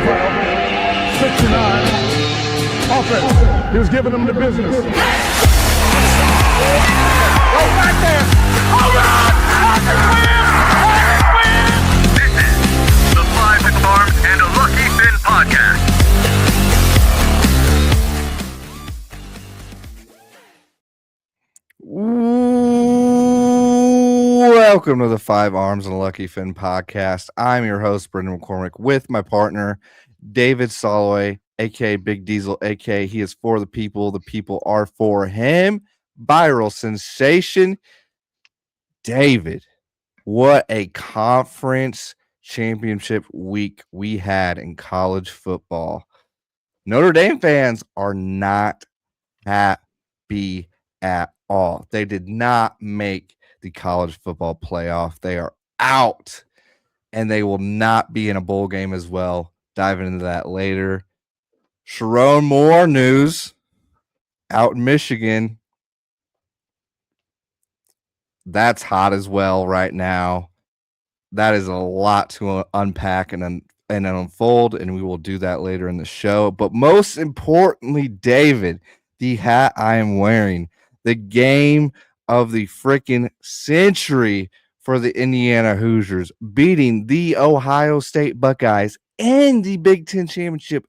classified 69. Offense. He was giving them the business. Right there. Hold on. This is the Five Arms and a Lucky Fin podcast. Welcome to the Five Arms and a Lucky Fin podcast. I'm your host, Brendan McCormick, with my partner, David Soloway, a.k.a. Big Diesel, a.k.a. he is for the people are for him. Viral sensation. David, what a conference championship week we had in college football. Notre Dame fans are not happy at all. They did not make the college football playoff. They are out, and they will not be in a bowl game as well. Diving into that later. Sharon Moore news out in Michigan. That's hot as well right now. That is a lot to unpack and unfold, and we will do that later in the show. But most importantly, David, the hat I am wearing, the game of the freaking century for the Indiana Hoosiers, beating the Ohio State Buckeyes in the Big Ten Championship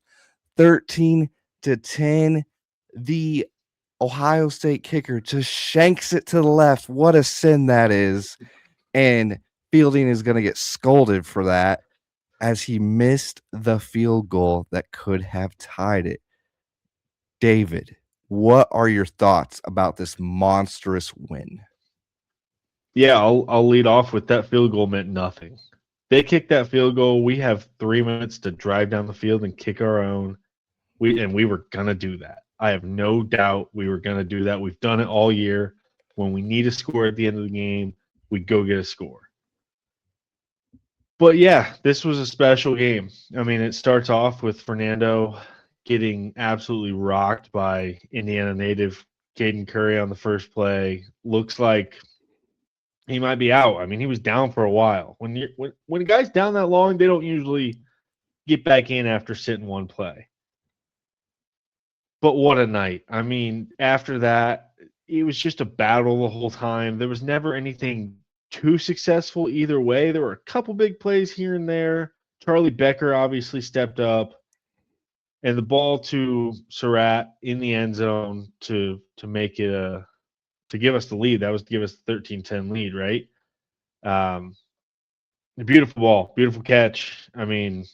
13-10. The Ohio State kicker just shanks it to the left. What a sin that is. And Fielding is going to get scolded for that as he missed the field goal that could have tied it. David, what are your thoughts about this monstrous win? Yeah, I'll lead off with that field goal meant nothing. They kicked that field goal. We have 3 minutes to drive down the field and kick our own. We were going to do that. I have no doubt we were going to do that. We've done it all year. When we need a score at the end of the game, we go get a score. But yeah, this was a special game. I mean, it starts off with Fernando getting absolutely rocked by Indiana native Caden Curry on the first play. Looks like he might be out. I mean, he was down for a while. When a guy's down that long, they don't usually get back in after sitting one play. But what a night. I mean, after that, it was just a battle the whole time. There was never anything too successful either way. There were a couple big plays here and there. Charlie Becker obviously stepped up. And the ball to Surratt in the end zone to make it to give us the lead. That was to give us the 13-10 lead, right? A beautiful ball, beautiful catch. I mean,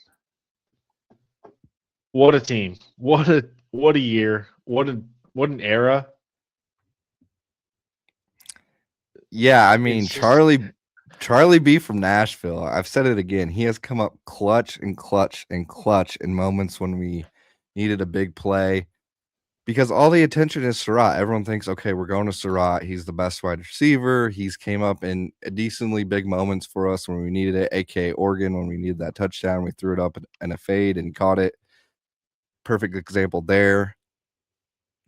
what a team. What a year. What an era. Yeah, I mean, Charlie B from Nashville. I've said it again. He has come up clutch in moments when we needed a big play. Because all the attention is Surratt. Everyone thinks, okay, we're going to Surratt. He's the best wide receiver. He's came up in decently big moments for us when we needed it, a.k.a. Oregon, when we needed that touchdown. We threw it up in a fade and caught it. Perfect example there.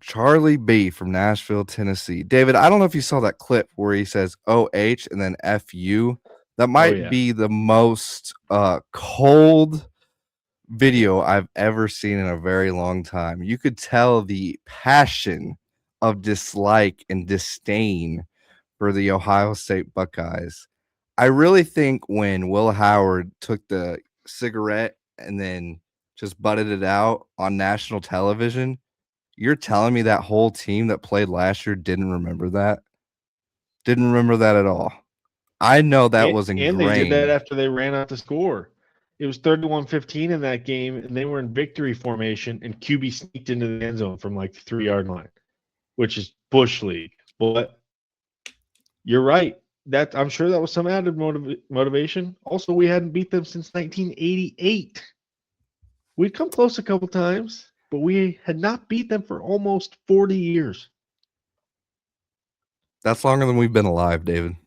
Charlie B from Nashville, Tennessee. David, I don't know if you saw that clip where he says OH and then FU. That might be the most cold video I've ever seen in a very long time. You could tell the passion of dislike and disdain for the Ohio State Buckeyes. I really think when Will Howard took the cigarette and then just butted it out on national television, you're telling me that whole team that played last year didn't remember that? Didn't remember that at all. I know that was ingrained. And they did that after they ran out the score. It was 31-15 in that game, and they were in victory formation, and QB sneaked into the end zone from like the 3-yard line, which is Bush League. But you're right. I'm sure that was some added motivation. Also, we hadn't beat them since 1988. We'd come close a couple times, but we had not beat them for almost 40 years. That's longer than we've been alive, David.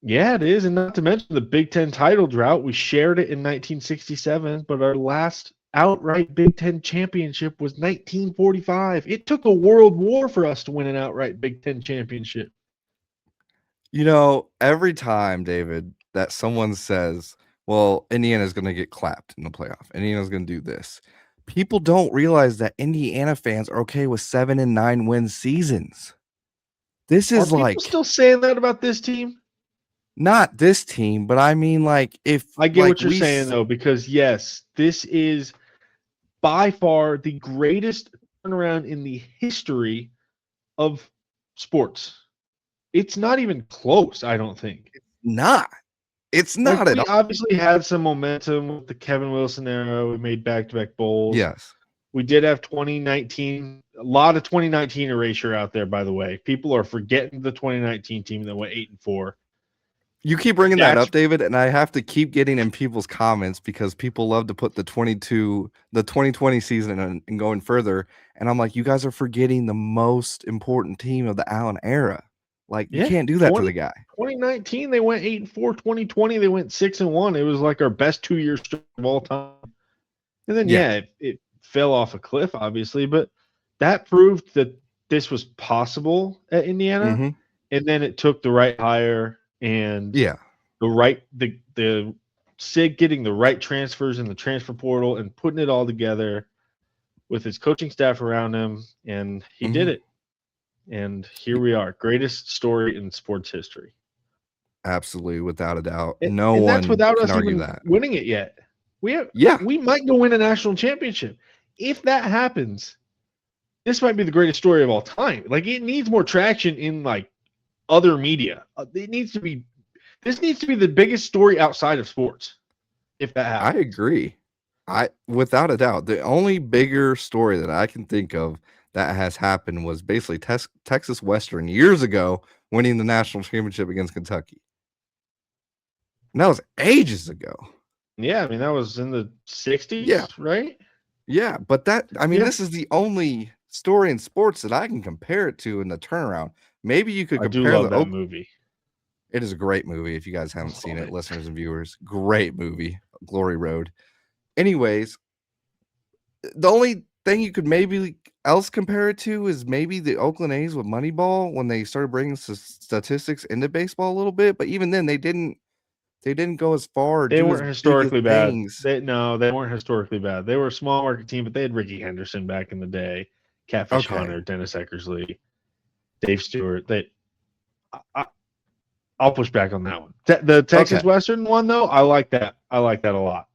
Yeah, it is. And not to mention the Big Ten title drought. We shared it in 1967, but our last outright Big Ten championship was 1945. It took a world war for us to win an outright Big Ten championship. You know, every time, David, that someone says well, Indiana's going to get clapped in the playoff. Indiana's going to do this. People don't realize that Indiana fans are okay with 7 and 9 win seasons. This Are is people like still saying that about this team? not this team, but I mean, like, if I get like, what you're saying, though, because, yes, this is by far the greatest turnaround in the history of sports. It's not even close, I don't think. not. It's Like, not at we all. obviously had some momentum with the Kevin Wilson era. We made back-to-back bowls. Yes. We did have 2019, a lot of 2019 erasure out there, by the way. People are forgetting the 2019 team that went 8-4. You keep bringing that That's- up, David, and I have to keep getting in people's comments because people love to put the 2020 season and going further. And I'm like, you guys are forgetting the most important team of the Allen era. Like, you can't do that to the guy. 2019, they went 8-4. 2020, they went 6-1. It was like our best 2 years of all time. And then, it fell off a cliff, obviously, but that proved that this was possible at Indiana. Mm-hmm. And then it took the right hire and the Sig getting the right transfers in the transfer portal and putting it all together with his coaching staff around him, and he did it. And here we are, greatest story in sports history. Absolutely, without a doubt. And no one that's without can us argue even that. winning it yet. We might go win a national championship. If that happens, this might be the greatest story of all time. Like, it needs more traction in like other media. This needs to be the biggest story outside of sports. If that happens. I agree. Without a doubt, the only bigger story that I can think of that has happened was basically Texas Western years ago winning the national championship against Kentucky. And that was ages ago. Yeah, I mean, that was in the 60s, right? Yeah, but this is the only story in sports that I can compare it to in the turnaround. Maybe you could compare I do love that movie. It is a great movie if you guys haven't seen it, listeners and viewers. Great movie, Glory Road. Anyways, the only thing you could maybe else compare it to is maybe the Oakland A's with Moneyball when they started bringing statistics into baseball a little bit. But even then, they didn't go as far. They weren't historically bad. They weren't historically bad. They were a small market team, but they had Ricky Henderson back in the day, Catfish Hunter, Dennis Eckersley, Dave Stewart. I'll push back on that one. The Texas Western one, though, I like that. I like that a lot.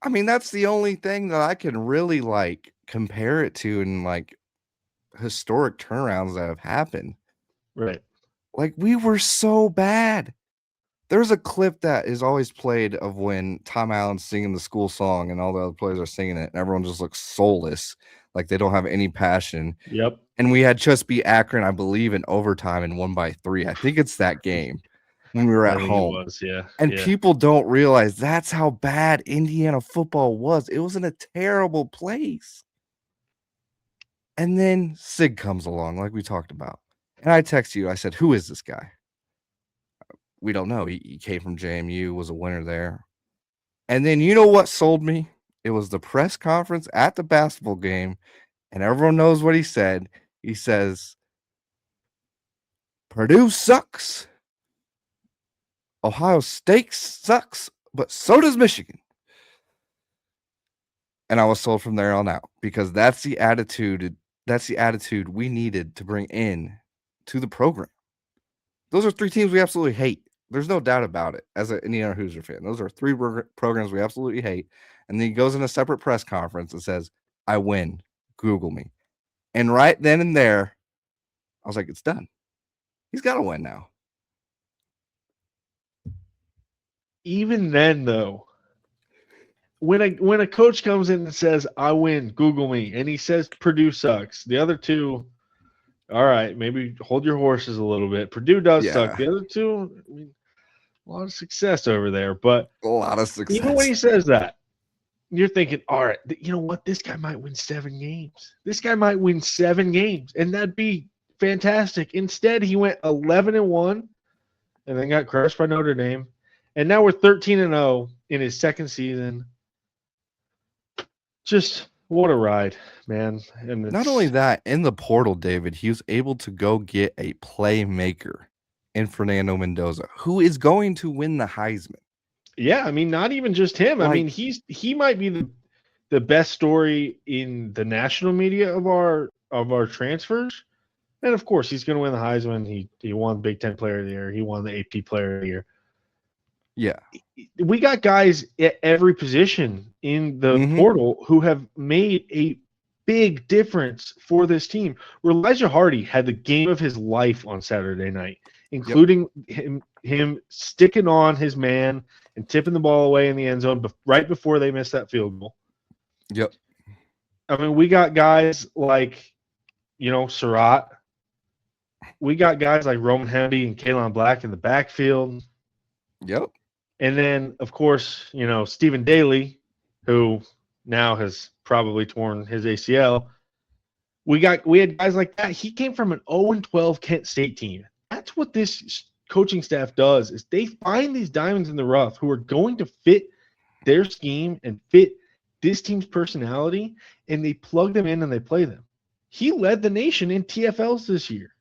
I mean, that's the only thing that I can really like compare it to in like historic turnarounds that have happened. Right. Like, we were so bad. There's a clip that is always played of when Tom Allen's singing the school song and all the other players are singing it, and everyone just looks soulless, like they don't have any passion. Yep. And we had just beat Akron, I believe, in overtime and won by 3. I think it's that game when we were at home. It was, yeah. And people don't realize that's how bad Indiana football was. It was in a terrible place. And then Sig comes along, like we talked about. And I text you, I said, who is this guy? We don't know. He came from JMU, was a winner there. And then you know what sold me? It was the press conference at the basketball game, and everyone knows what he said. He says, Purdue sucks. Ohio State sucks, but so does Michigan. And I was sold from there on out because that's the attitude we needed to bring in to the program. Those are 3 teams we absolutely hate. There's no doubt about it as an Indiana Hoosier fan. Those are 3 programs we absolutely hate. And then he goes in a separate press conference and says, I win. Google me. And right then and there, I was like, it's done. He's got to win now. Even then, though, when a coach comes in and says, I win, Google me, and he says Purdue sucks, the other 2, all right, maybe hold your horses a little bit. Purdue does suck. The other 2, I mean, a lot of success over there. But a lot of success. Even when he says that, you're thinking, all right, you know what? This guy might win 7 games. This guy might win 7 games, and that'd be fantastic. Instead, he went 11-1 and then got crushed by Notre Dame. And now we're 13-0 in his second season. Just what a ride, man. And not only that, in the portal, David, he was able to go get a playmaker in Fernando Mendoza, who is going to win the Heisman. Yeah, I mean, not even just him. I mean, he might be the best story in the national media of our transfers. And of course, he's going to win the Heisman. He won Big Ten Player of the Year. He won the AP Player of the Year. Yeah. We got guys at every position in the portal who have made a big difference for this team. Elijah Hardy had the game of his life on Saturday night, including him sticking on his man and tipping the ball away in the end zone right before they missed that field goal. Yep. I mean, we got guys like, Surratt. We got guys like Roman Hemby and Kalen Black in the backfield. Yep. And then, of course, Stephen Daly, who now has probably torn his ACL. We had guys like that. He came from an 0-12 Kent State team. That's what this coaching staff does, is they find these diamonds in the rough who are going to fit their scheme and fit this team's personality, and they plug them in and they play them. He led the nation in TFLs this year,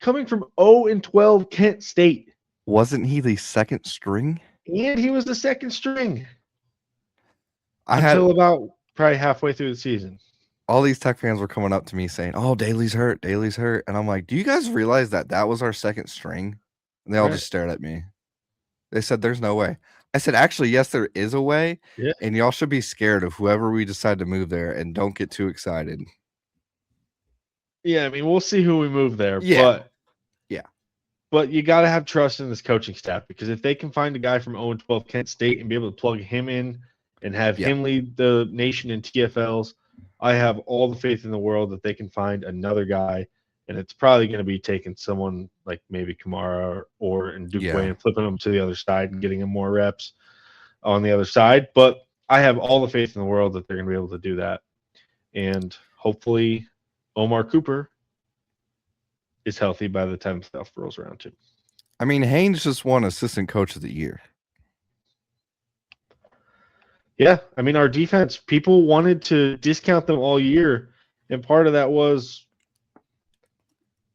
coming from 0-12 Kent State. Wasn't he the second string? And he was the second string until about probably halfway through the season. All these Tech fans were coming up to me saying, "Oh, Daly's hurt. Daly's hurt." And I'm like, "Do you guys realize that was our second string?" And they all just stared at me. They said, "There's no way." I said, "Actually, yes, there is a way. Yeah. And y'all should be scared of whoever we decide to move there, and don't get too excited." Yeah, I mean, we'll see who we move there. Yeah. But you got to have trust in this coaching staff, because if they can find a guy from 0-12 Kent State and be able to plug him in and have him lead the nation in TFLs, I have all the faith in the world that they can find another guy, and it's probably going to be taking someone like maybe Kamara or Ndukwe and flipping him to the other side and getting him more reps on the other side. But I have all the faith in the world that they're going to be able to do that. And hopefully Omar Cooper is healthy by the time stuff rolls around too. I mean, Haynes just won Assistant Coach of the Year. Yeah, I mean, our defense, people wanted to discount them all year, and part of that was,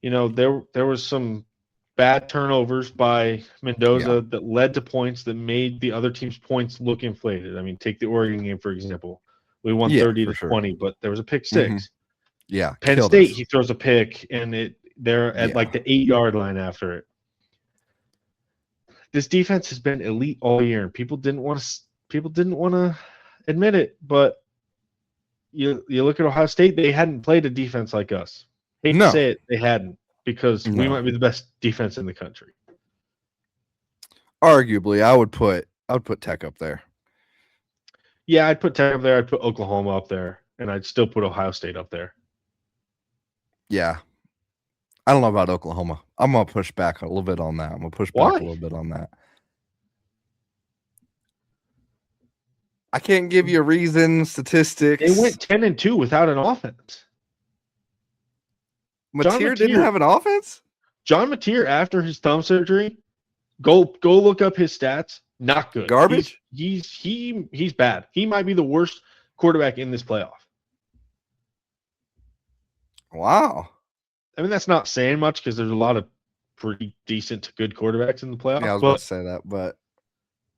there was some bad turnovers by Mendoza that led to points that made the other team's points look inflated. I mean, take the Oregon game, for example. We won 30-20, but there was a pick six. Yeah. Penn State, he throws a pick, and they're at like the 8-yard line after it. This defense has been elite all year, and people didn't want to admit it, but you look at Ohio State, they hadn't played a defense like us. Hate to say it, they hadn't, because we might be the best defense in the country. Arguably, I would put Tech up there. Yeah, I'd put Tech up there. I'd put Oklahoma up there, and I'd still put Ohio State up there. Yeah. I don't know about Oklahoma. I'm going to push back a little bit on that. I'm going to push back a little bit on that. I can't give you a reason, statistics. They went 10-2 without an offense. Mateer didn't have an offense? John Mateer, after his thumb surgery, go look up his stats. Not good. Garbage? He's bad. He might be the worst quarterback in this playoff. Wow. I mean, that's not saying much, because there's a lot of pretty decent to good quarterbacks in the playoffs. Yeah, I was about to say that, but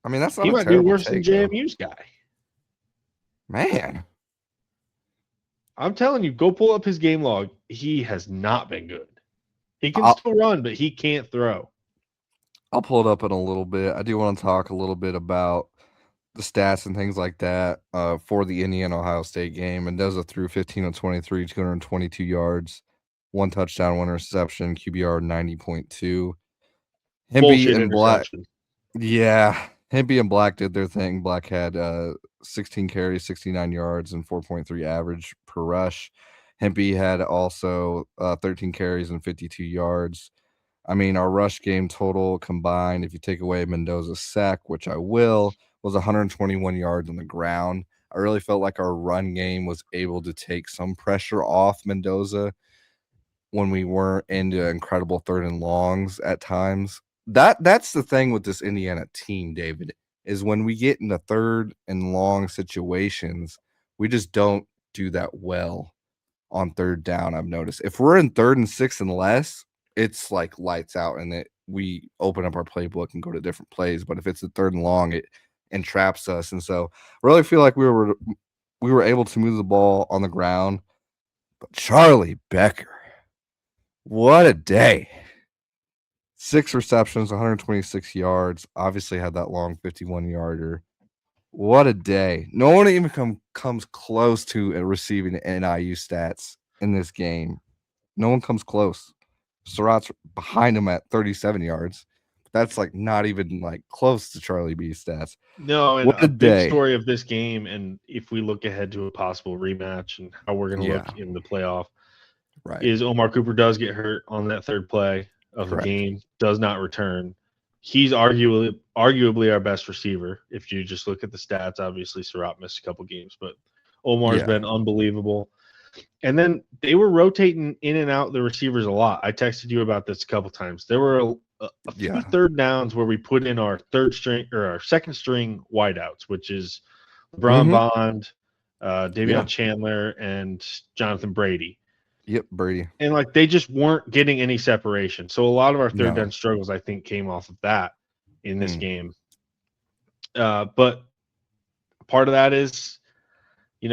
I mean, that's not he a might be worse than JMU's guy. Man. I'm telling you, go pull up his game log. He has not been good. He can still run, but he can't throw. I'll pull it up in a little bit. I do want to talk a little bit about the stats and things like that for the Indiana-Ohio State game. Mendoza threw 15 of 23, 222 yards, 1 touchdown, 1 interception, QBR 90.2. Hemby and Black. Yeah. Hemby and Black did their thing. Black had 16 carries, 69 yards, and 4.3 average per rush. Hemby had also 13 carries and 52 yards. I mean, our rush game total combined, if you take away Mendoza's sack, which I will, was 121 yards on the ground. I really felt like our run game was able to take some pressure off Mendoza when we weren't into incredible third and longs at times. That's the thing with this Indiana team, David, is when we get into third and long situations, we just don't do that well on third down. I've noticed if we're in 3rd and 6 and less, it's like lights out, and we open up our playbook and go to different plays. But if it's a 3rd and long, it entraps us. And so I really feel like we were able to move the ball on the ground. But Charlie Becker, what a day. 6 receptions, 126 yards. Obviously had that long 51-yarder. What a day. No one even comes close to receiving NIU stats in this game. No one comes close. Surratt's behind him at 37 yards. That's like not even like close to Charlie B's stats. No, and What a a big day. story of this game, and if we look ahead to a possible rematch and how we're going to look in the playoff, Right. is Omar Cooper does get hurt on that 3rd play of Correct. the game, does not return. He's arguably our best receiver. If you just look at the stats, obviously Surratt missed a couple games, but Omar's been unbelievable. And then they were rotating in and out the receivers a lot. I texted you about this a couple times. There were a few 3rd downs where we put in our 3rd string or our 2nd string wideouts, which is LeBron Bond, Davion Chandler, and Jonathan Brady. Yep, Brady. And like they just weren't getting any separation. So a lot of our 3rd down struggles, I think, came off of that in this game. But part of that is, you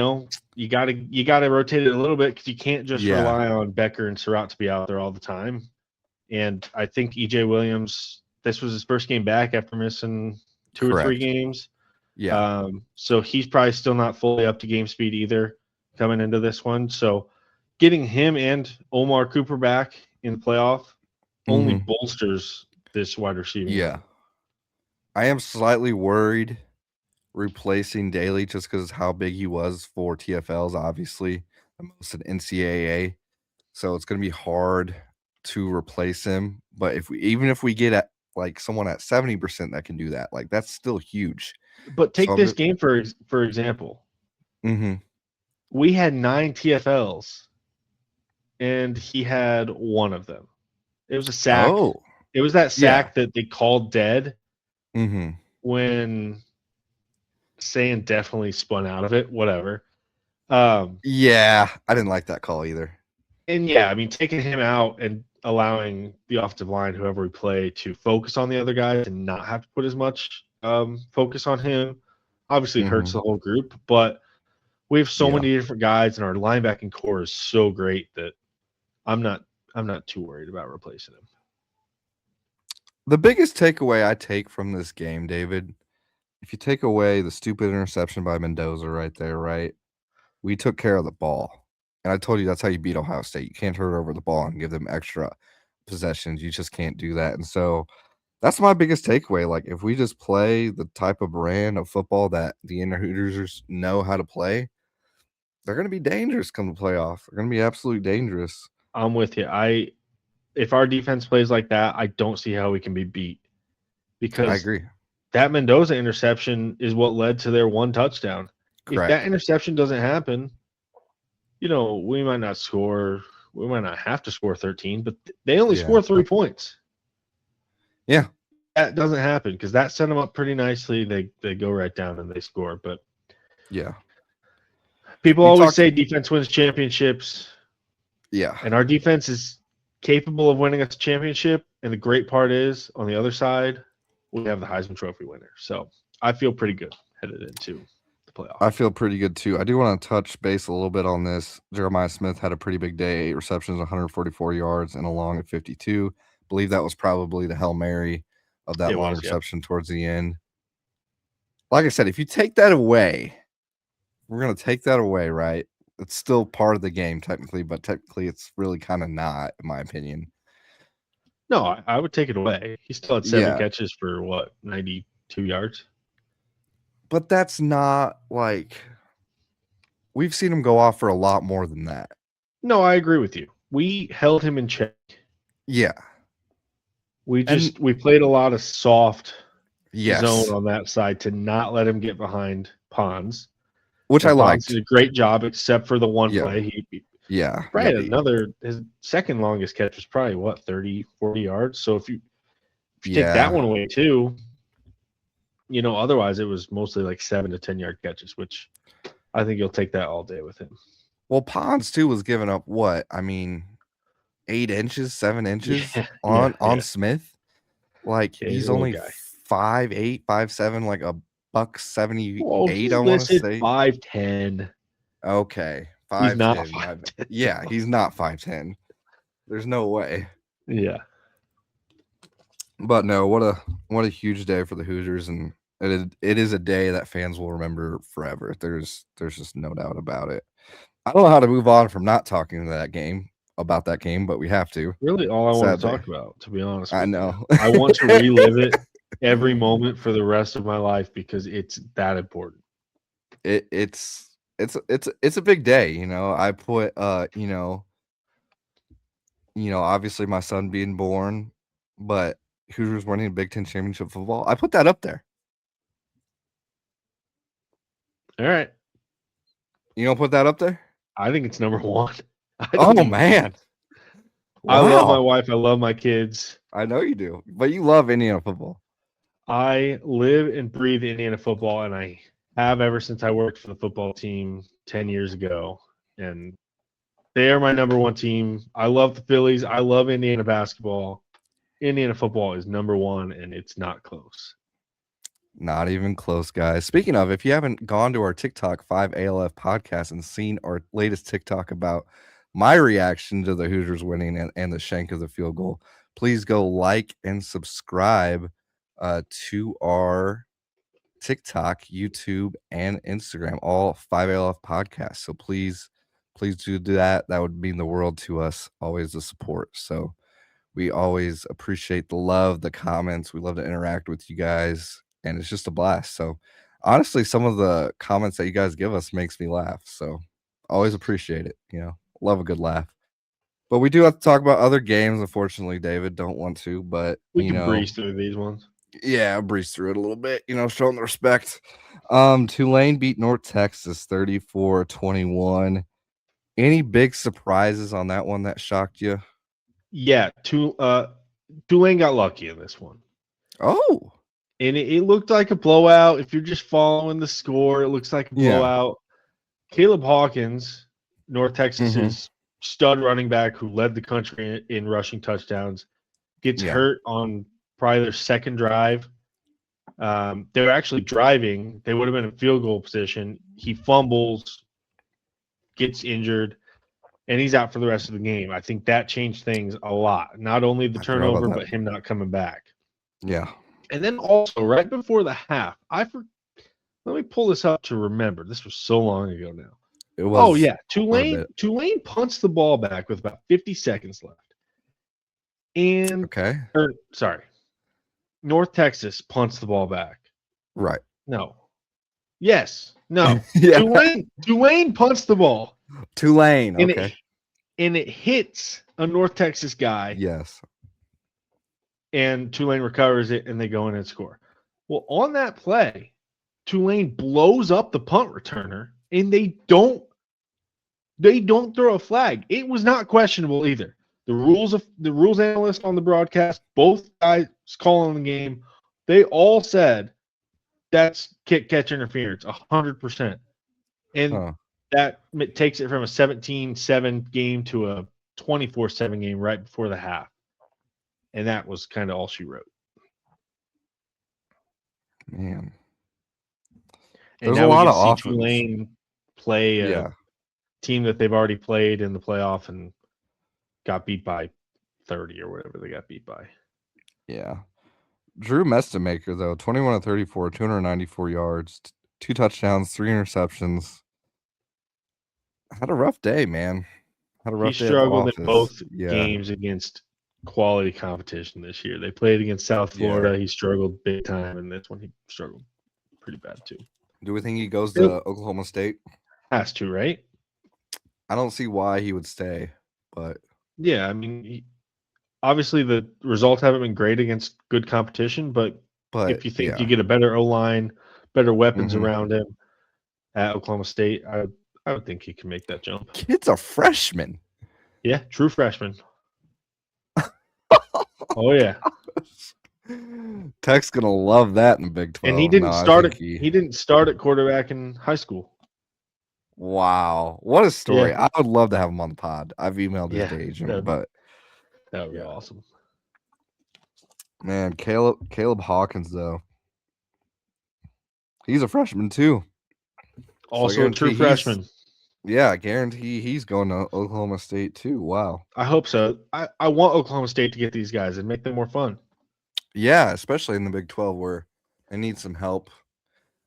gotta rotate it a little bit because you can't just rely on Becker and Surratt to be out there all the time. And I think EJ Williams, this was his first game back after missing 2 or 3 games. Yeah. So he's probably still not fully up to game speed either coming into this one. So getting him and Omar Cooper back in the playoff only bolsters this wide receiving. Yeah. I am slightly worried replacing Daly just because how big he was for TFLs, obviously, the most in NCAA. So it's going to be hard to replace him. But even if we get at like someone at 70% that can do that, like that's still huge. But take this game for example. We had 9 TFLs. And he had 1 of them. It was a sack. Oh. It was that sack that they called dead when Sayin definitely spun out of it. Whatever. Yeah, I didn't like that call either. And I mean, taking him out and allowing the offensive line, whoever we play, to focus on the other guys and not have to put as much focus on him, obviously hurts the whole group. But we have so many different guys, and our linebacking core is so great that I'm not too worried about replacing him. The biggest takeaway I take from this game, David, if you take away the stupid interception by Mendoza right there, right? We took care of the ball. And I told you that's how you beat Ohio State. You can't turn it over the ball and give them extra possessions. You just can't do that. And so that's my biggest takeaway. Like, if we just play the type of brand of football that the Hoosiers know how to play, they're going to be dangerous come the playoff. They're going to be absolutely dangerous. I'm with you. If our defense plays like that, I don't see how we can be beat. Because I agree. That Mendoza interception is what led to their 1 touchdown. Correct. If that interception doesn't happen, we might not score. We might not have to score 13, but they only score 3 points. Yeah. That doesn't happen because that set them up pretty nicely. They go right down and they score. But people always say defense wins championships. Yeah. And our defense is capable of winning a championship. And the great part is, on the other side, we have the Heisman Trophy winner. So I feel pretty good headed into the playoff. I feel pretty good too. I do want to touch base a little bit on this. Jeremiah Smith had a pretty big day, 8 receptions, 144 yards, and a long at 52. I believe that was probably the Hail Mary of that long reception towards the end. Like I said, if you take that away, we're going to take that away, right? It's still part of the game technically, but technically it's really kind of not, in my opinion. No, I would take it away. He still had 7 catches for 92 yards? But that's not like – we've seen him go off for a lot more than that. No, I agree with you. We held him in check. Yeah. We played a lot of soft zone on that side to not let him get behind Pons. Which I liked. Did a great job, except for the one play. His second longest catch was probably 30, 40 yards. So if you take that one away too, otherwise it was mostly like 7 to 10 yard catches, which I think you'll take that all day with him. Well, Pons too was giving up 8 inches, 7 inches on Smith. Like Yeah, he's a little only guy. 5'8", 5'7", like a buck Oh, 78. he's I want to listed say. 5'10". Okay, He's not 5'10". 5'10". Yeah, he's not 5'10". There's no way. Yeah. But no, what a huge day for the Hoosiers, and it is a day that fans will remember forever. There's just no doubt about it. I don't know how to move on from not talking about that game, but we have to. Really all I want to Sadly. talk about, to be honest I with know. you. I want to relive it every moment for the rest of my life because it's that important. It's a big day, you know. I put obviously my son being born, but Hoosiers winning Big Ten championship football. I put that up there. All right. You don't put that up there? I think it's number one. Oh man. I love my Wow. wife. I love my kids. I know you do, but you love Indiana football. I live and breathe Indiana football, and I have ever since I worked for the football team 10 years ago. And they are my number one team. I love the Phillies. I love Indiana basketball. Indiana football is number one, and it's not close. Not even close, guys. Speaking of, if you haven't gone to our TikTok 5ALF podcast and seen our latest TikTok about my reaction to the Hoosiers winning and the shank of the field goal, please go like and subscribe to our TikTok, YouTube, and Instagram, all 5ALF podcasts. So please do that. That would mean the world to us, always the support. So we always appreciate the love, the comments. We love to interact with you guys, and it's just a blast. So honestly, some of the comments that you guys give us makes me laugh. So always appreciate it. Love a good laugh. But we do have to talk about other games. Unfortunately, David, don't want to, but We can breeze through these ones. yeah, I'll breeze through it a little bit, showing the respect. Tulane beat North Texas 34-21. Any big surprises on that one that shocked you? Yeah, Tulane got lucky in this one. Oh, And it looked like a blowout. If you're just following the score, it looks like a blowout. Caleb Hawkins, North Texas's stud running back who led the country in rushing touchdowns, gets hurt on probably their second drive. They're actually driving. They would have been in field goal position. He fumbles, gets injured, and he's out for the rest of the game. I think that changed things a lot. Not only the turnover, but him not coming back. Yeah. And then also, right before the half, let me pull this up to remember. This was so long ago now. It was. Oh, yeah. Tulane punts the ball back with about 50 seconds left. And North Texas punts the ball back. Right. No. Yes. No. Yeah. Tulane punts the ball. Tulane. Okay. And it hits a North Texas guy. Yes. And Tulane recovers it, and they go in and score. Well, on that play, Tulane blows up the punt returner, and they don't throw a flag. It was not questionable either. The rules analyst on the broadcast, both guys calling the game, they all said that's kick catch interference, 100%. And that takes it from a 17-7 game to a 24-7 game right before the half. And that was kind of all she wrote. Man. And now we get to see Tulane play a team that they've already played in the playoff and got beat by 30 or whatever they got beat by. Yeah. Drew Mestamaker, though, 21-34, 294 yards, 2 touchdowns, 3 interceptions. Had a rough day, man. He struggled in both games against quality competition this year. They played against South Florida. He struggled big time, and this one he struggled pretty bad too. Do we think he goes to Oklahoma State? Has to, right? I don't see why he would stay, but yeah, I mean, obviously the results haven't been great against good competition, but if you think you get a better O-line, better weapons around him at Oklahoma State, I would think he can make that jump. Kid's a freshman. Yeah, true freshman. Oh yeah. Tech's gonna love that in the Big 12. And he didn't start at quarterback in high school. Wow, what a story! I would love to have him on the pod. I've emailed his agent, but that would be awesome. Man, Caleb Hawkins though, he's a freshman too. Also a true freshman. I guarantee he's going to Oklahoma State too. Wow. I hope so. I want Oklahoma State to get these guys and make them more fun. Yeah, especially in the Big 12 where they need some help.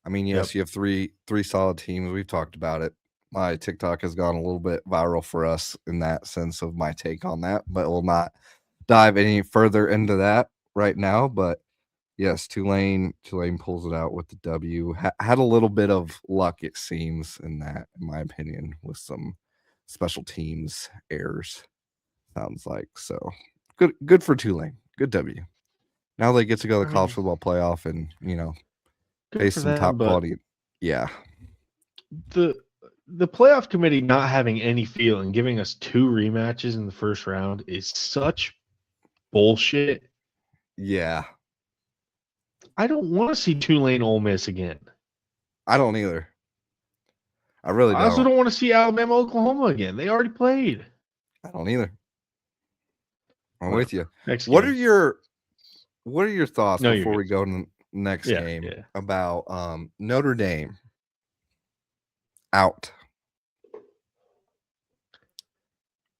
I mean, yes, you have three solid teams. We've talked about it. My TikTok has gone a little bit viral for us in that sense of my take on that, but we'll not dive any further into that right now. But yes, Tulane pulls it out with the W. Had a little bit of luck, it seems, in that, in my opinion, with some special teams errors. Sounds like so. Good for Tulane. Good W. Now they get to go to the college football playoff and face some top quality. Yeah. The playoff committee not having any feel and giving us 2 rematches in the first round is such bullshit. Yeah. I don't want to see Tulane Ole Miss again. I don't either. I really don't. I also don't want to see Alabama Oklahoma again. They already played. I don't either. I'm with you. Next What game. are your thoughts before we go to the next game about Notre Dame out?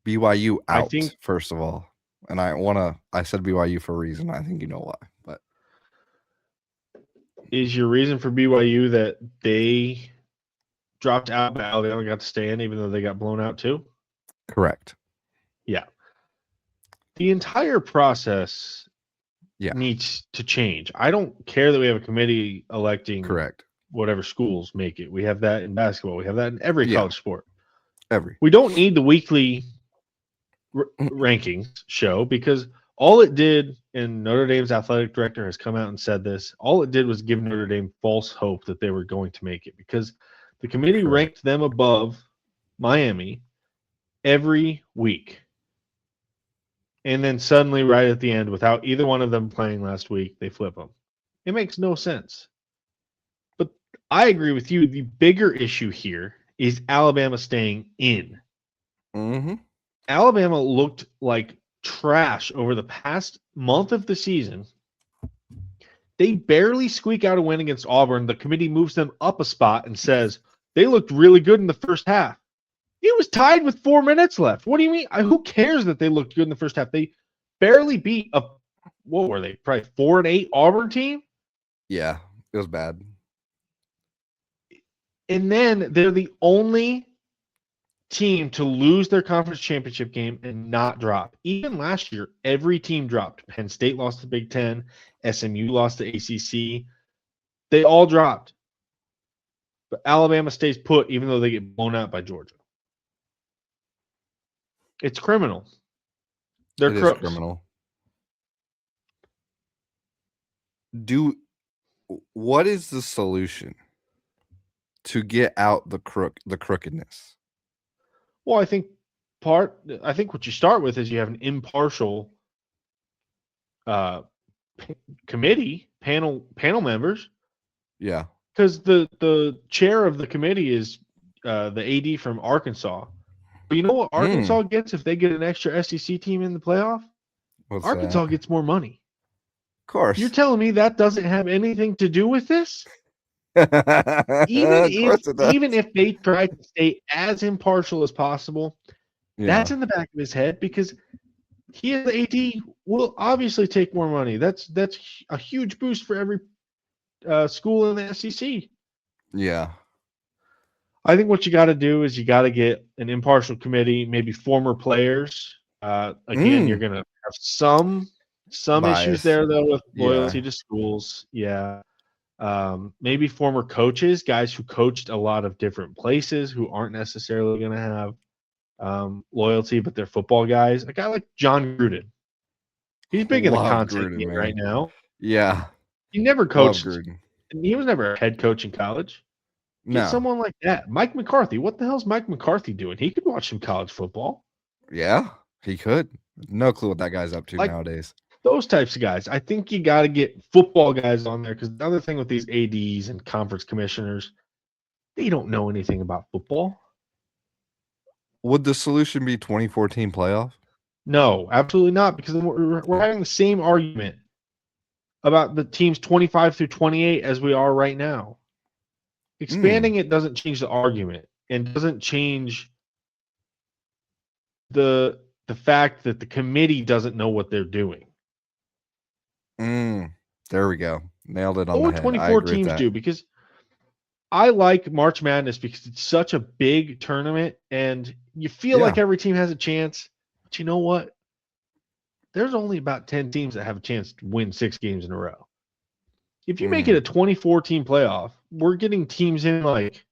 BYU out, first of all. And I said BYU for a reason. I think you know why. But is your reason for BYU that they dropped out, but Alabama got to stay in even though they got blown out too? Correct. Yeah. The entire process needs to change. I don't care that we have a committee electing whatever schools make it. We have that in basketball. We have that in every college sport. We don't need the weekly rankings show because all it did, and Notre Dame's athletic director has come out and said this, all it did was give Notre Dame false hope that they were going to make it because the committee ranked them above Miami every week. And then suddenly, right at the end, without either one of them playing last week, they flip them. It makes no sense. But I agree with you. The bigger issue here is Alabama staying in. Mm-hmm. Alabama looked like trash over the past month of the season. They barely squeak out a win against Auburn. The committee moves them up a spot and says they looked really good in the first half. It was tied with 4 minutes left. What do you mean? Who cares that they looked good in the first half? They barely beat what were they? Probably 4-8 Auburn team? Yeah, it was bad. And then they're the only team to lose their conference championship game and not drop. Even last year, every team dropped. Penn State lost to Big Ten. SMU lost to ACC. They all dropped. But Alabama stays put even though they get blown out by Georgia. It's criminal. They're crooks. Is criminal. What is the solution to get out the crookedness? Well, I think what you start with is you have an impartial committee, panel members. Yeah. Because the chair of the committee is the AD from Arkansas. But you know what Arkansas gets if they get an extra SEC team in the playoff? Arkansas gets more money. Of course. You're telling me that doesn't have anything to do with this? Even if they try to stay as impartial as possible, that's in the back of his head because he as the AD will obviously take more money. That's a huge boost for every school in the SEC. Yeah. I think what you got to do is you got to get an impartial committee, maybe former players. Again, you're going to have some issues there, though, with loyalty to schools. Yeah. Maybe former coaches, guys who coached a lot of different places who aren't necessarily going to have loyalty, but they're football guys. A guy like John Gruden. He's big in the content game right now. Yeah. He never coached. He was never a head coach in college. Get someone like that. Mike McCarthy. What the hell's Mike McCarthy doing? He could watch some college football. Yeah, he could. No clue what that guy's up to nowadays. Those types of guys. I think you got to get football guys on there because the other thing with these ADs and conference commissioners, they don't know anything about football. Would the solution be 2014 playoff? No, absolutely not, because we're having the same argument about the teams 25 through 28 as we are right now. Expanding it doesn't change the argument and doesn't change the fact that the committee doesn't know what they're doing. There we go. Nailed it on What the would head. 24 I agree with teams that. do? Because I like March Madness because it's such a big tournament and you feel like every team has a chance. But you know what? There's only about 10 teams that have a chance to win 6 games in a row. If you make it a 24-team playoff, we're getting teams in like,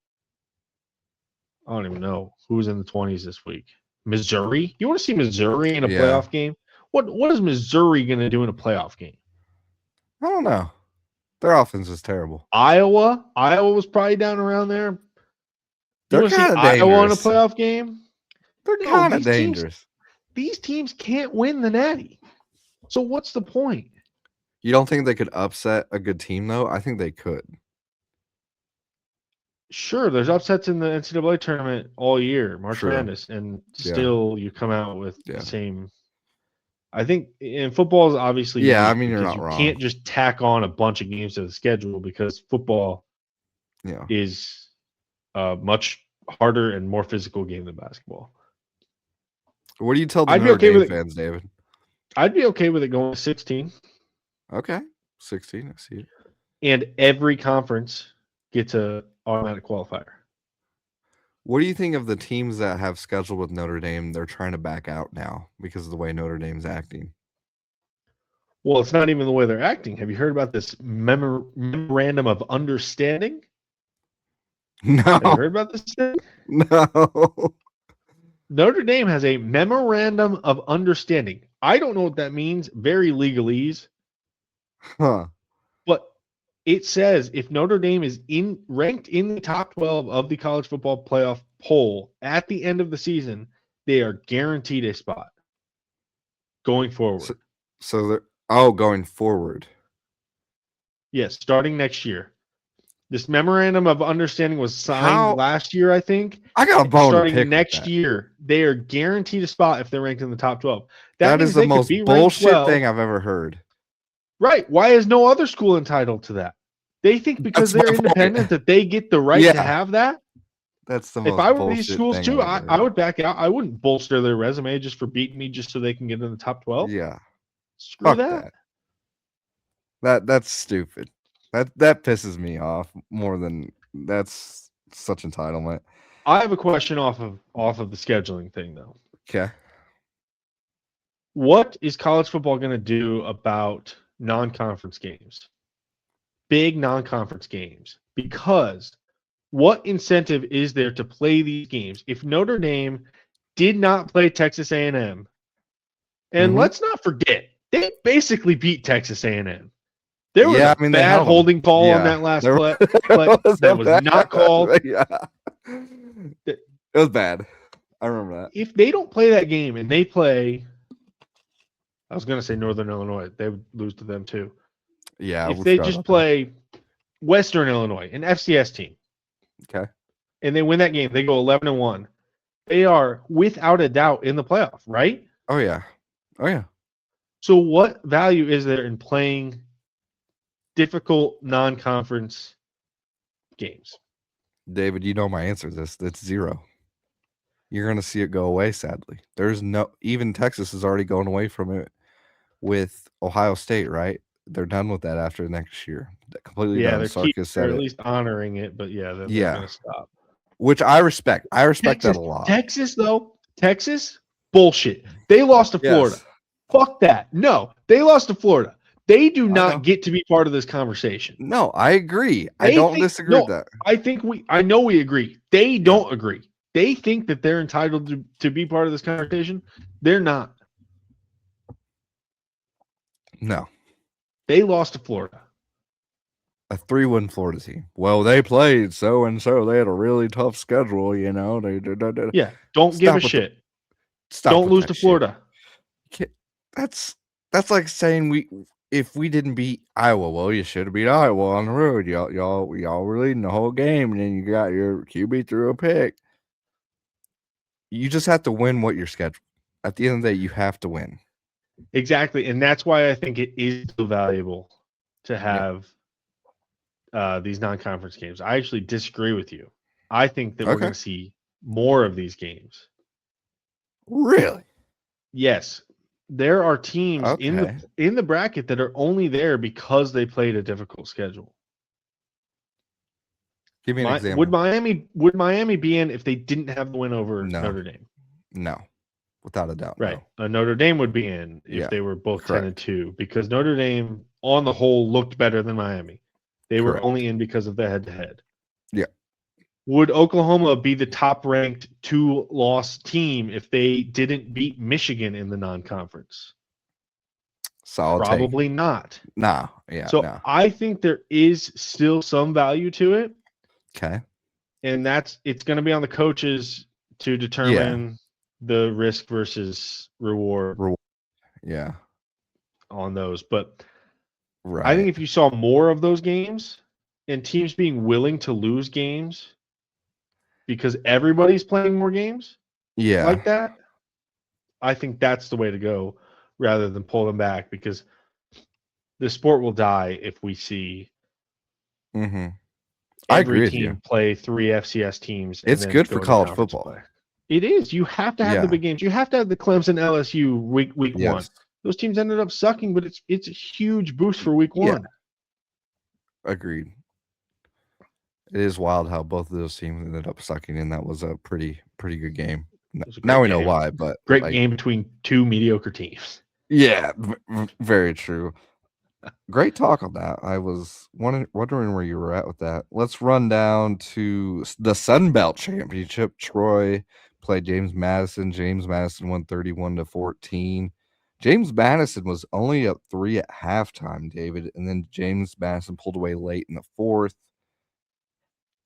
I don't even know who's in the 20s this week. Missouri? You want to see Missouri in a playoff game? What is Missouri going to do in a playoff game? I don't know. Their offense is terrible. Iowa was probably down around there. They're want to see kinda Iowa in a dangerous. playoff game? They're kind of dangerous. These teams can't win the Natty. So what's the point? You don't think they could upset a good team, though? I think they could. Sure, there's upsets in the NCAA tournament all year, March Madness, and still you come out with the same. I think in football is obviously I mean you're not you wrong. can't just tack on a bunch of games to the schedule because football is a much harder and more physical game than basketball. What do you tell the Notre Dame fans, David? I'd be okay with it going to 16. Okay, 16. I see it. And every conference gets a automatic qualifier. What do you think of the teams that have scheduled with Notre Dame? They're trying to back out now because of the way Notre Dame's acting. Well, it's not even the way they're acting. Have you heard about this memorandum of understanding? No. Have you heard about this thing? No. Notre Dame has a memorandum of understanding. I don't know what that means. Very legalese. Huh. But it says if Notre Dame is ranked in the top 12 of the college football playoff poll at the end of the season, they are guaranteed a spot going forward. So they're going forward. Yes, starting next year. This memorandum of understanding was signed last year, I think. I got a bone starting to pick next year. They are guaranteed a spot if they're ranked in the top 12. That is the most bullshit thing I've ever heard. Right. Why is no other school entitled to that? They think because they're independent that they get the right to have that. That's the most. If I were these schools too, I would back out. I wouldn't bolster their resume just for beating me just so they can get in the top 12. Yeah. Screw that. That's stupid. That pisses me off more than that's such entitlement. I have a question off of the scheduling thing though. Okay. What is college football going to do about non-conference games? Big non-conference games. Because what incentive is there to play these games? If Notre Dame did not play Texas A&M, and let's not forget, they basically beat Texas A&M. There was a bad holding call on that last play that was not called. Yeah. It was bad. I remember that. If they don't play that game and they play, I was going to say Northern Illinois, they would lose to them too. Yeah. If they just play Western Illinois, an FCS team, okay, and they win that game, they go 11-1. They are without a doubt in the playoff, right? Oh yeah. So what value is there in playing difficult non-conference games? David, you know my answer to this. It's zero. You're going to see it go away, sadly. There's even Texas is already going away from it with Ohio State, right? They're done with that after next year. Completely done. They're at least honoring it, but they're going to stop. Which I respect. I respect that a lot. Texas, bullshit. They lost to Florida. Fuck that. No, they lost to Florida. They do not get to be part of this conversation. No, I agree. I don't disagree with that. I know we agree. They don't agree. They think that they're entitled to be part of this conversation. They're not. No. They lost to Florida. A 3-win Florida team. Well, they played so-and-so. They had a really tough schedule, you know. Yeah, don't give a shit. Don't lose to Florida. That's like saying if we didn't beat Iowa, well, you should have beat Iowa on the road. Y'all were leading the whole game, and then you got your QB threw a pick. You just have to win what you're scheduled. At the end of the day, you have to win. Exactly, and that's why I think it is so valuable to have these non-conference games. I actually disagree with you. I think that we're Okay. going to see more of these games. Really? Yes, there are teams Okay. in the bracket that are only there because they played a difficult schedule. Give me an example. Would Miami be in if they didn't have the win over No. Notre Dame? No, without a doubt. Right. No. Notre Dame would be in if Yeah, they were both correct. 10-2 because Notre Dame, on the whole, looked better than Miami. They were Correct. only in because of the head-to-head. Yeah. Would Oklahoma be the top-ranked 2-loss team if they didn't beat Michigan in the non-conference? Solid take. Probably not. Nah. Yeah. So no. I think there is still some value to it, Okay. and it's going to be on the coaches to determine the risk versus reward Yeah. on those. But Right. I think if you saw more of those games and teams being willing to lose games because everybody's playing more games like that, I think that's the way to go rather than pull them back because the sport will die if we see Mm-hmm. I agree every with team you. play 3 FCS teams. It's and then good go for into college conference football. play. It is. You have to have the big games. You have to have the Clemson LSU week one. Yes. Those teams ended up sucking, but it's a huge boost for week one. Agreed. It is wild how both of those teams ended up sucking, and that was a pretty good game. Now we know why, but great game between 2 mediocre teams. Yeah, very true. Great talk on that. I was wondering where you were at with that. Let's run down to the Sun Belt Championship. Troy played James Madison. James Madison won 31-14. James Madison was only up 3 at halftime, David, and then James Madison pulled away late in the fourth.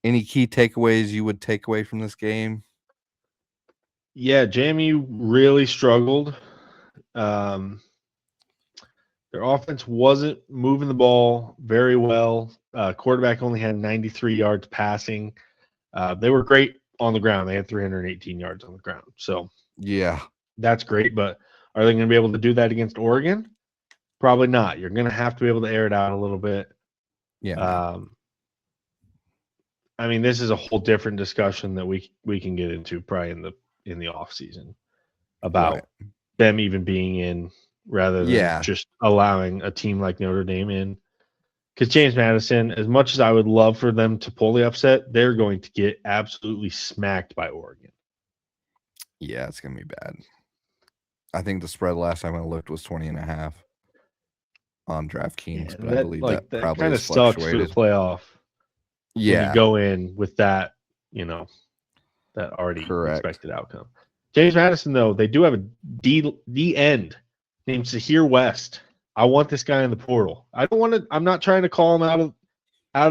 Any key takeaways you would take away from this game? Yeah, JMU really struggled. Their offense wasn't moving the ball very well. Quarterback only had 93 yards passing. They were great on the ground. They had 318 yards on the ground. So yeah, that's great. But are they going to be able to do that against Oregon? Probably not. You're going to have to be able to air it out a little bit. Yeah. I mean, this is a whole different discussion that we can get into probably in the off season about them even being in rather than just allowing a team like Notre Dame in. Because James Madison, as much as I would love for them to pull the upset, they're going to get absolutely smacked by Oregon. Yeah, it's going to be bad. I think the spread last time I looked was 20.5 on DraftKings, but I believe that probably kind of has sucks for the fluctuated. playoff. Yeah. When you go in with that, that already expected outcome. James Madison, though, they do have a D end named Sahir West. I want this guy in the portal. I'm not trying to call him out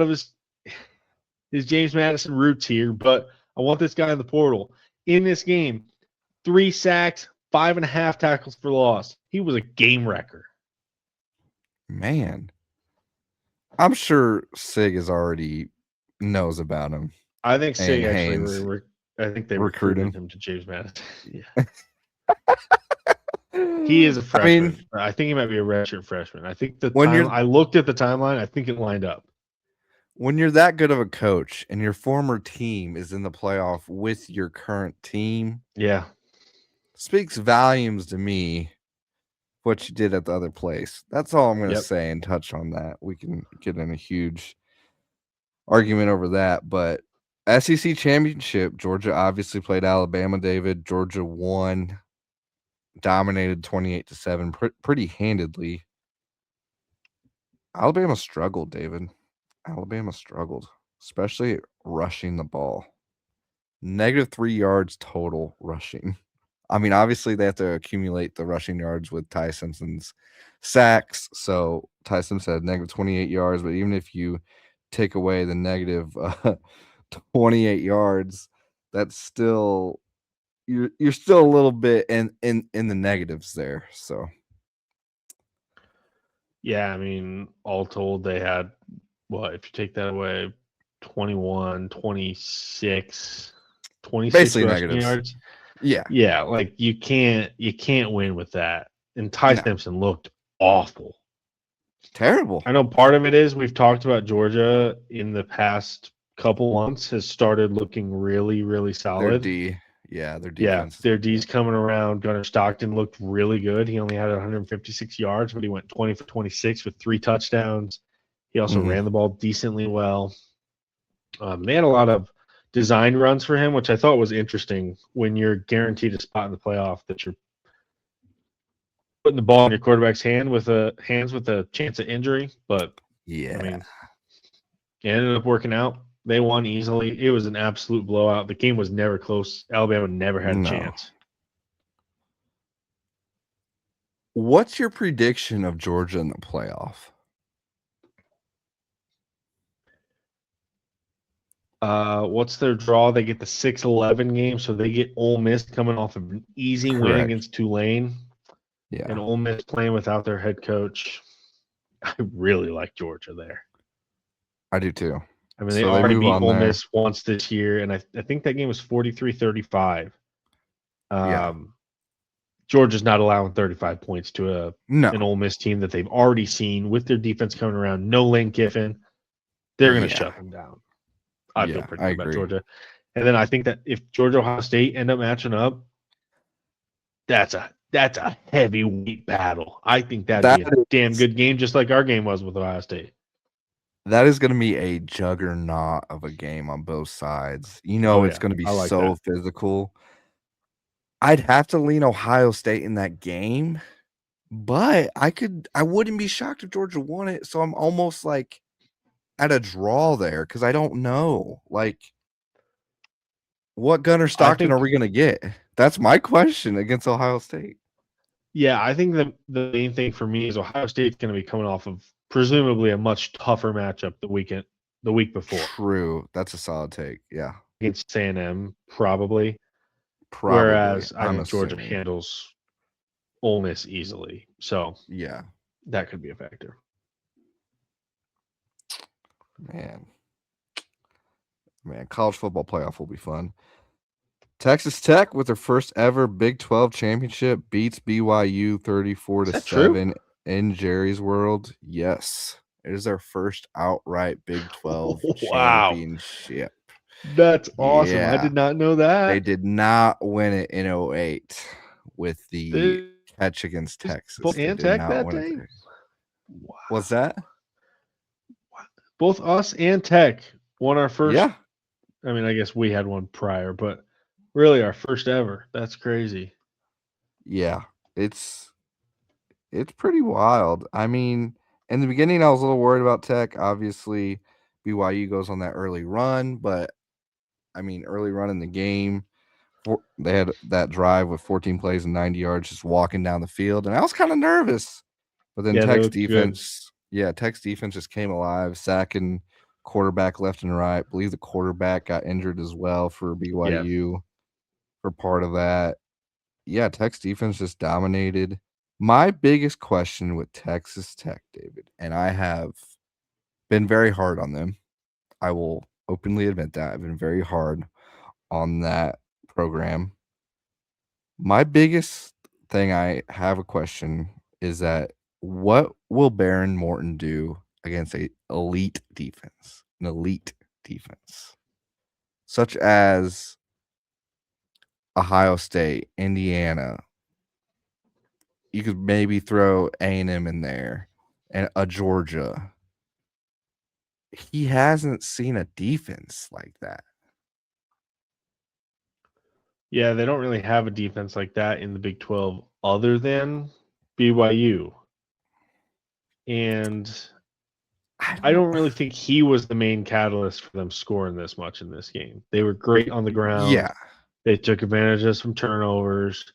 of his James Madison roots here, but I want this guy in the portal. In this game, 3 sacks, 5.5 tackles for loss. He was a game wrecker. Man. I'm sure Sig is already knows about him. I think Sig actually I think they recruited him to James Madison. Yeah. He is a freshman. I think he might be a redshirt freshman. I think I looked at the timeline. I think it lined up. When you're that good of a coach and your former team is in the playoff with your current team, speaks volumes to me what you did at the other place. That's all I'm going to say and touch on that. We can get in a huge argument over that, but SEC championship, Georgia obviously played Alabama, David. Georgia won, dominated 28-7 pretty handedly. Alabama struggled, David. Alabama struggled, especially rushing the ball. -3 yards total rushing. I mean, obviously they have to accumulate the rushing yards with Ty Simpson's sacks. So Ty Simpson had -28 yards, but even if you take away the negative 28 yards, that's still you're still a little bit in the negatives there. So yeah, I mean, all told, they had if you take that away, 21, 26 basically rushing negatives. yards. Yeah, like you can't win with that. And Ty Simpson looked awful. Terrible. I know part of it is we've talked about Georgia in the past couple months has started looking really, really Their solid. D. Yeah, their Yeah, defense. their D's coming around. Gunnar Stockton looked really good. He only had 156 yards, but he went 20 for 26 with 3 touchdowns. He also Mhm. ran the ball decently well. They had a lot of design runs for him, which I thought was interesting when you're guaranteed a spot in the playoff that you're putting the ball in your quarterback's hands with a chance of injury. But Yeah. I mean, it ended up working out. They won easily. It was an absolute blowout. The game was never close. Alabama never had a No. chance. What's your prediction of Georgia in the playoff? What's their draw? They get the 6-11 game, so they get Ole Miss coming off of an easy win Correct. against Tulane, Yeah. and Ole Miss playing without their head coach. I really like Georgia there. I do too. I mean, they So they already move beat on Ole there. Miss once this year, and I think that game was 43-35. Yeah. Georgia's not allowing 35 points to an No. Ole Miss team that they've already seen with their defense coming around. No Lane Kiffin. They're going to Yeah. shut them down. I feel Yeah, pretty I good about agree. Georgia. And then I think that if Georgia Ohio State end up matching up, that's a heavyweight battle. I think that'd be a That damn is- good game, just like our game was with Ohio State. That is going to be a juggernaut of a game on both sides. You know, Oh, it's yeah. going to be I like so that. physical. I'd have to lean Ohio State in that game, but I wouldn't be shocked if Georgia won it. So I'm almost like at a draw there because I don't know. Like, what Gunnar Stockton are we going to get? That's my question against Ohio State. Yeah, I think the main thing for me is Ohio State's going to be coming off of presumably a much tougher matchup the week before True. That's a solid take. Yeah. against A&M, probably. Probably. Whereas I I'm think Georgia assuming. handles Ole Miss easily. So Yeah. that could be a factor. Man, college football playoff will be fun. Texas Tech with their first ever Big 12 championship beats BYU 34-7 in Jerry's World. Yes, it is their first outright Big 12 Wow. championship. That's awesome. I Yeah. did not know that. They did not win it in 08 with the catch against Texas. Both They and did Tech not that win it day? there. Wow. What's that? Both us and Tech won our first. Yeah. I mean, I guess we had one prior, but really our first ever. That's crazy. Yeah, it's pretty wild. I mean, in the beginning, I was a little worried about Tech. Obviously, BYU goes on that early run, but I mean, early run in the game, they had that drive with 14 plays and 90 yards just walking down the field, and I was kind of nervous. But then Yeah, they Tech's looked good. Tech's defense just came alive, sacking quarterback left and right. I believe the quarterback got injured as well for BYU for part of that. Yeah, Tech's defense just dominated. My biggest question with Texas Tech, David, and I have been very hard on them. I will openly admit that. I've been very hard on that program. My biggest thing I have a question is that what will Baron Morton do against an elite defense, such as Ohio State, Indiana? You could maybe throw A&M in there and a Georgia. He hasn't seen a defense like that. Yeah, they don't really have a defense like that in the Big 12 other than BYU. And I don't really think he was the main catalyst for them scoring this much in this game. They were great on the ground. Yeah. They took advantage of some turnovers.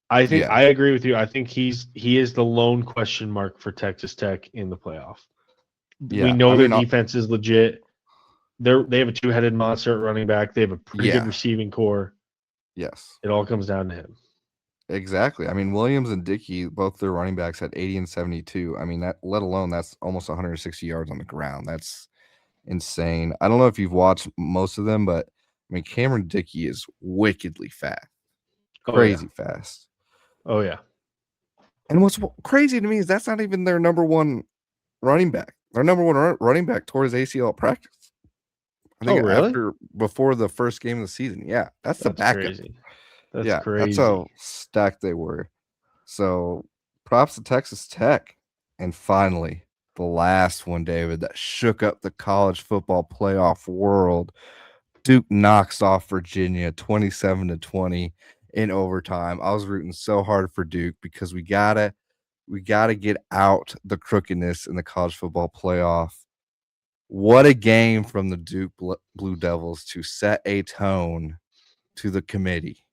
I think Yeah. I agree with you. I think he is the lone question mark for Texas Tech in the playoff. Yeah, We know I their mean, defense is legit. They have a two-headed monster at running back. They have a pretty Yeah. good receiving core. Yes, It all comes down to him. exactly. I mean, Williams and Dickey, both their running backs had 80 and 72. I mean, that let alone that's almost 160 yards on the ground. That's insane. I don't know if you've watched most of them, but I mean, Cameron Dickey is wickedly fast, crazy fast. Oh yeah. And what's crazy to me is that's not even their number one running back. Their number one running back tore his ACL at practice. I think really? before the first game of the season. Yeah, that's the backup. Crazy. That's Yeah, crazy. that's how stacked they were. So props to Texas Tech. And finally, the last one, David, that shook up the college football playoff world. Duke knocks off Virginia 27-20 in overtime. I was rooting so hard for Duke because we gotta get out the crookedness in the college football playoff. What a game from the Duke Blue Devils to set a tone to the committee.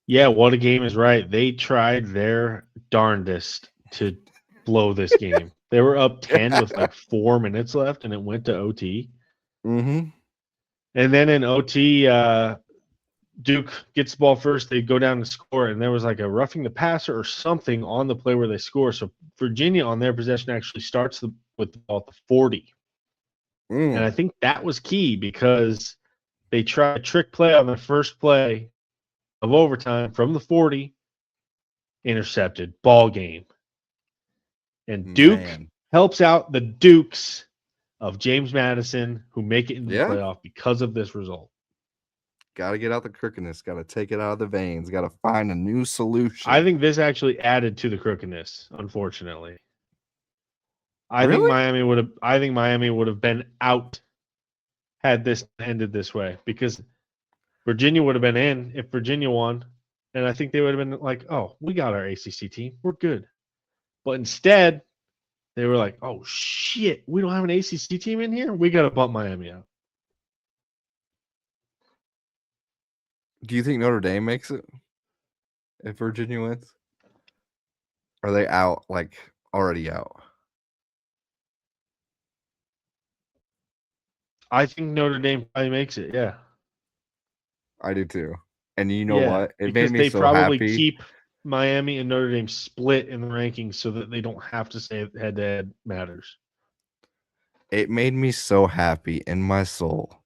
Yeah, what a game is right. They tried their darndest to blow this game. They were up 10 with like 4 minutes left, and it went to OT. Mm-hmm. And then in OT, Duke gets the ball first. They go down to score, and there was like a roughing the passer or something on the play where they score. So Virginia on their possession actually starts with the ball at the 40. And I think that was key because they tried a trick play on the first play of overtime from the 40, intercepted, ball game. And Duke helps out the Dukes of James Madison, who make it into the playoff because of this result. Got to get out the crookedness. Got to take it out of the veins. Got to find a new solution. I think this actually added to the crookedness, unfortunately. I think Miami would have been out had this ended this way because Virginia would have been in if Virginia won, and I think they would have been like, "Oh, we got our ACC team, we're good." But instead, they were like, "Oh shit, we don't have an ACC team in here. We got to bump Miami out." Do you think Notre Dame makes it if Virginia wins? Are they out? Like already out? I think Notre Dame probably makes it. Yeah, I do too. And you know what? It because made me they so probably happy. keep Miami and Notre Dame split in the rankings so that they don't have to say head-to-head matters. It made me so happy in my soul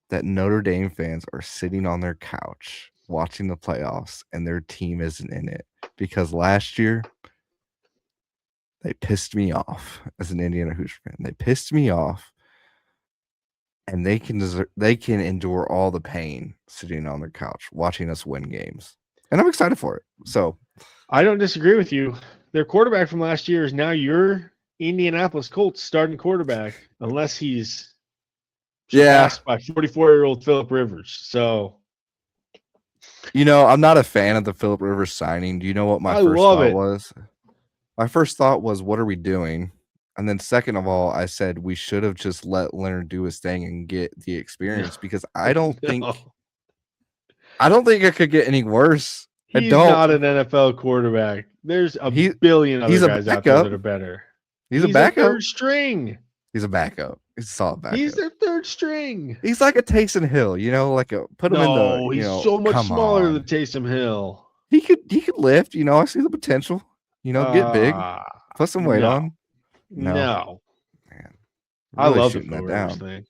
that Notre Dame fans are sitting on their couch watching the playoffs and their team isn't in it. Because last year, they pissed me off as an Indiana Hoosier fan. They pissed me off. And they can endure all the pain sitting on their couch watching us win games. And I'm excited for it. So I don't disagree with you. Their quarterback from last year is now your Indianapolis Colts starting quarterback, unless he's surpassed by 44-year-old Phillip Rivers. So, I'm not a fan of the Phillip Rivers signing. Do you know what my first thought was? My first thought was, what are we doing? And then second of all, I said we should have just let Leonard do his thing and get the experience because I don't think it could get any worse. He's not an NFL quarterback. There's a billion other guys out there that are better. He's a backup. Third string. He's a backup. He's a solid backup. He's their third string. He's like a Taysom Hill, put him in the. No, he's so much smaller than Taysom Hill. He could lift. I see the potential. Get big, put some weight on. No. Man. Really I love the that down. Thing.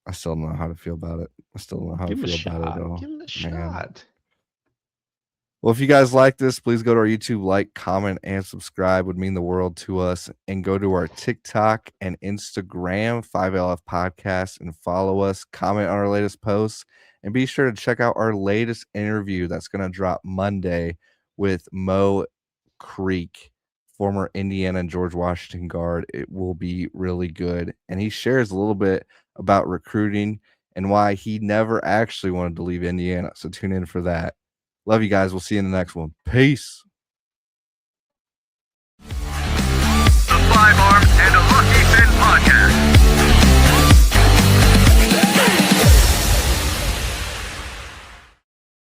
I still don't know how to feel about it. I still don't know how to feel about it at all. Give him a shot. Well, if you guys like this, please go to our YouTube, like, comment, and subscribe. Would mean the world to us. And go to our TikTok and Instagram, 5LF Podcast, and follow us. Comment on our latest posts. And be sure to check out our latest interview that's going to drop Monday with Mo Creek, former Indiana and George Washington guard. It will be really good. And he shares a little bit about recruiting and why he never actually wanted to leave Indiana. So tune in for that. Love you guys. We'll see you in the next one. Peace. The 5R